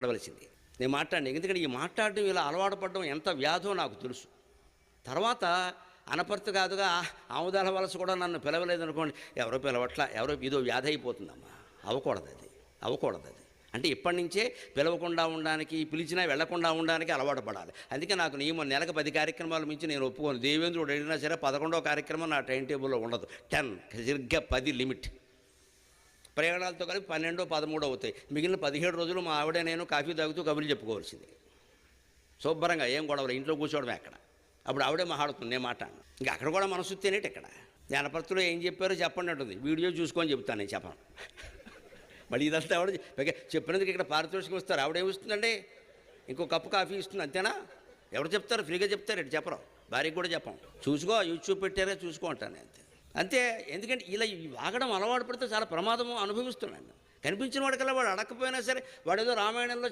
మాట్లాడవలసింది. నేను మాట్లాడిన ఎందుకంటే ఈ మాట్లాడడం ఇలా అలవాటు పడడం ఎంత వ్యాధో నాకు తెలుసు. తర్వాత అనపర్తి కాదుగా ఆముదాల వలస కూడా నన్ను పిలవలేదనుకోండి, ఎవరో పిలవట్లా, ఎవరో ఇదో వ్యాధి అయిపోతుందమ్మా. అవ్వకూడదు అది. అంటే ఇప్పటి నుంచే పిలవకుండా ఉండడానికి, పిలిచినా వెళ్లకుండా ఉండడానికి అలవాటు పడాలి. అందుకే నాకు నియమం నెలకు 10 కార్యక్రమాలు మించి నేను ఒప్పుకోను. దేవేంద్రుడు అడిగినా సరే 11వ కార్యక్రమం నా టైం టేబుల్లో ఉండదు. 10 సరిగ్గా 10 లిమిట్. ప్రయాణాలతో కలిపి 12, 13 అవుతాయి. మిగిలిన 17 రోజులు మా ఆవిడ నేను కాఫీ తాగుతూ కబుర్లు చెప్పుకోవాల్సింది. శుభ్రంగా ఏం గొడవలు, ఇంట్లో కూర్చోవడమే అక్కడ. అప్పుడు ఆవిడే మాట్లాడుతుంది, నేను మాట్లాడను. ఇంకా అక్కడ కూడా మనసు తినేటి. ఇక్కడ జనపర్తిలో ఏం చెప్పారో చెప్పండి అంటుంది. వీడియో చూసుకొని చెప్తాను, నేను చెప్పను. మళ్ళీ ఇదంతా ఆవిడ చెప్పినందుకు ఇక్కడ పారితోషికం ఇస్తారు. ఆవిడేమిస్తుందండి, ఇంకో కప్పు కాఫీ ఇస్తుంది, అంతేనా? ఎవరు చెప్తారు? ఫ్రీగా చెప్తారు, ఇటు చెప్పరు. భార్యకి కూడా చెప్పం. చూసుకో, యూట్యూబ్ పెట్టారే చూసుకో అంటాను, అంతే. ఎందుకంటే ఇలా వాగడం అలవాటు పడితే చాలా ప్రమాదము అనుభవిస్తున్నాను. కనిపించిన వాడికల్లా వాడు అడగకపోయినా సరే వాడు ఏదో రామాయణంలో